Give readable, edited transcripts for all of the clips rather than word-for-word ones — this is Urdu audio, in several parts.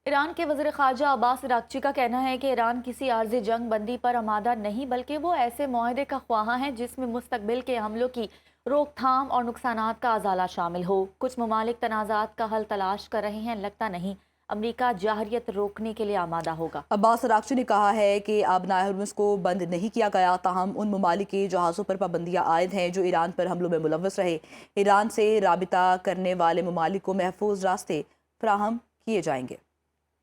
ایران کے وزیر خارجہ عباس اراغچی کا کہنا ہے کہ ایران کسی عارضی جنگ بندی پر آمادہ نہیں بلکہ وہ ایسے معاہدے کا خواہاں ہے جس میں مستقبل کے حملوں کی روک تھام اور نقصانات کا ازالہ شامل ہو۔ کچھ ممالک تنازعات کا حل تلاش کر رہے ہیں، لگتا نہیں امریکہ جارحیت روکنے کے لیے آمادہ ہوگا۔ عباس اراغچی نے کہا ہے کہ آبنائے ہرمز کو بند نہیں کیا گیا، تاہم ان ممالک کے جہازوں پر پابندیاں عائد ہیں جو ایران پر حملوں میں ملوث رہے۔ ایران سے رابطہ کرنے والے ممالک کو محفوظ راستے فراہم کیے جائیں گے۔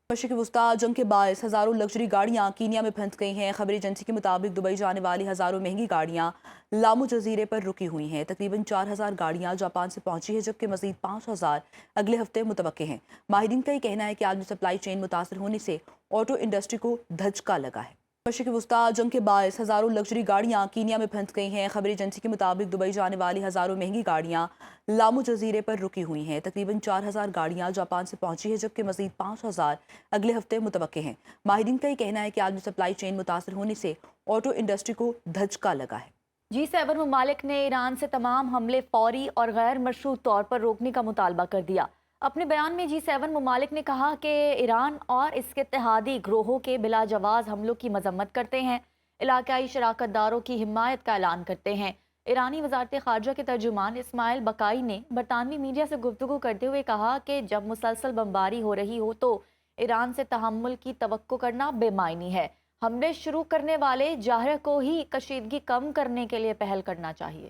مشرق وسطیٰ جنگ کے باعث ہزاروں لگژری گاڑیاں کینیا میں پھنس گئی ہیں۔ خبری ایجنسی کے مطابق دبئی جانے والی ہزاروں مہنگی گاڑیاں لامو جزیرے پر رکی ہوئی ہیں۔ تقریباً 4,000 گاڑیاں جاپان سے پہنچی ہیں جبکہ مزید 5,000 اگلے ہفتے متوقع ہیں۔ ماہرین کا یہ کہنا ہے کہ عالمی سپلائی چین متاثر ہونے سے آٹو انڈسٹری کو دھچکا لگا ہے۔ مشرق وسطیٰ جنگ کے باعث ہزاروں لگژری گاڑیاں کینیا میں پھنس گئی ہیں۔ خبری ایجنسی کے مطابق دبئی جانے والی ہزاروں مہنگی گاڑیاں لامو جزیرے پر رکی ہوئی ہیں۔ تقریباً 4,000 گاڑیاں جاپان سے پہنچی ہیں جبکہ مزید 5,000 اگلے ہفتے متوقع ہیں۔ ماہرین کا یہ کہنا ہے کہ عالمی سپلائی چین متاثر ہونے سے آٹو انڈسٹری کو دھچکا لگا ہے۔ G7 ممالک نے ایران سے تمام حملے فوری اور غیر مشروط طور پر روکنے کا مطالبہ کر دیا۔ اپنے بیان میں G7 ممالک نے کہا کہ ایران اور اس کے اتحادی گروہوں کے بلا جواز حملوں کی مذمت کرتے ہیں، علاقائی شراکت داروں کی حمایت کا اعلان کرتے ہیں۔ ایرانی وزارت خارجہ کے ترجمان اسماعیل بقائی نے برطانوی میڈیا سے گفتگو کرتے ہوئے کہا کہ جب مسلسل بمباری ہو رہی ہو تو ایران سے تحمل کی توقع کرنا بے معنی ہے۔ حملے شروع کرنے والے جارحیہ کو ہی کشیدگی کم کرنے کے لیے پہل کرنا چاہیے۔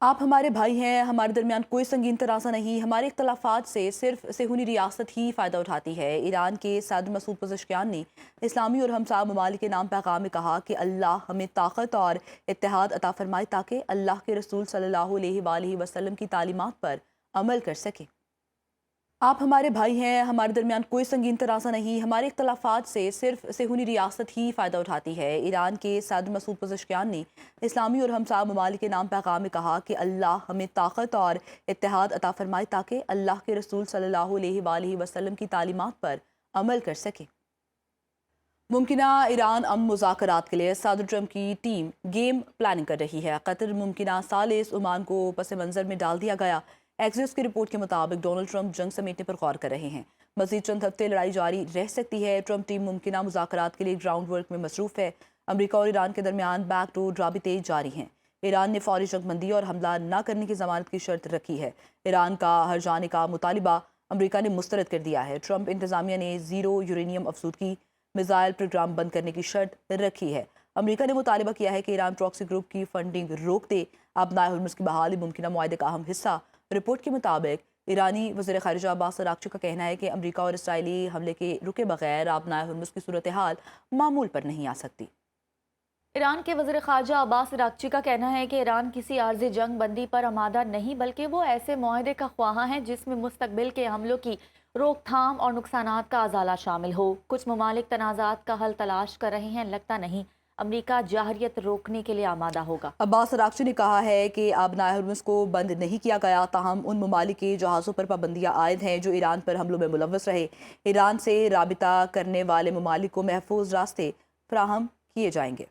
آپ ہمارے بھائی ہیں، ہمارے درمیان کوئی سنگین تنازع نہیں، ہمارے اختلافات سے صرف صہیونی ریاست ہی فائدہ اٹھاتی ہے۔ ایران کے صدر مسعود پزشکیان نے اسلامی اور ہمسایہ ممالک کے نام پیغام میں کہا کہ اللہ ہمیں طاقت اور اتحاد عطا فرمائے تاکہ اللہ کے رسول صلی اللہ علیہ وآلہ وسلم کی تعلیمات پر عمل کر سکیں۔ آپ ہمارے بھائی ہیں، ہمارے درمیان کوئی سنگین تنازع نہیں، ہمارے اختلافات سے صرف صہیونی ریاست ہی فائدہ اٹھاتی ہے۔ ایران کے صدر مسعود پزشکیان نے اسلامی اور ہمسایہ ممالک کے نام پیغام میں کہا کہ اللہ ہمیں طاقت اور اتحاد عطا فرمائے تاکہ اللہ کے رسول صلی اللہ علیہ وآلہ وسلم کی تعلیمات پر عمل کر سکیں۔ ممکنہ ایران امن مذاکرات کے لیے صدر ٹرمپ کی ٹیم گیم پلاننگ کر رہی ہے۔ قطر ممکنہ ثالث عمان کو پس منظر میں ڈال دیا گیا۔ ایکسیوس کی رپورٹ کے مطابق ڈونلڈ ٹرمپ جنگ سمیٹنے پر غور کر رہے ہیں۔ مزید چند ہفتے لڑائی جاری رہ سکتی ہے۔ ٹرمپ ٹیم ممکنہ مذاکرات کے لیے گراؤنڈ ورک میں مصروف ہے۔ امریکہ اور ایران کے درمیان بیک ڈور رابطے جاری ہیں۔ ایران نے فوری جنگ بندی اور حملہ نہ کرنے کی ضمانت کی شرط رکھی ہے۔ ایران کا ہر جانے کا مطالبہ امریکہ نے مسترد کر دیا ہے۔ ٹرمپ انتظامیہ نے زیرو یورینیم افزودگی میزائل پروگرام بند کرنے کی شرط رکھی ہے۔ امریکہ نے مطالبہ کیا ہے کہ ایران پراکسی گروپ کی فنڈنگ روک دے۔ آبنائے ہرمز کی بحالی ممکنہ معاہدے کا اہم حصہ۔ رپورٹ کے مطابق ایرانی وزیر خارجہ عباس اراغچی کا کہنا ہے کہ امریکہ اور اسرائیلی حملے کے رکے بغیر آبنائے ہرمز کی صورتحال معمول پر نہیں آ سکتی۔ ایران کے وزیر خارجہ عباس اراغچی کا کہنا ہے کہ ایران کسی عارضی جنگ بندی پر آمادہ نہیں بلکہ وہ ایسے معاہدے کا خواہاں ہے جس میں مستقبل کے حملوں کی روک تھام اور نقصانات کا ازالہ شامل ہو۔ کچھ ممالک تنازعات کا حل تلاش کر رہے ہیں، لگتا نہیں امریکہ جارحیت روکنے کے لیے آمادہ ہوگا۔ عباس اراغچی نے کہا ہے کہ آبنائے ہرمز کو بند نہیں کیا گیا، تاہم ان ممالک کے جہازوں پر پابندیاں عائد ہیں جو ایران پر حملوں میں ملوث رہے۔ ایران سے رابطہ کرنے والے ممالک کو محفوظ راستے فراہم کیے جائیں گے۔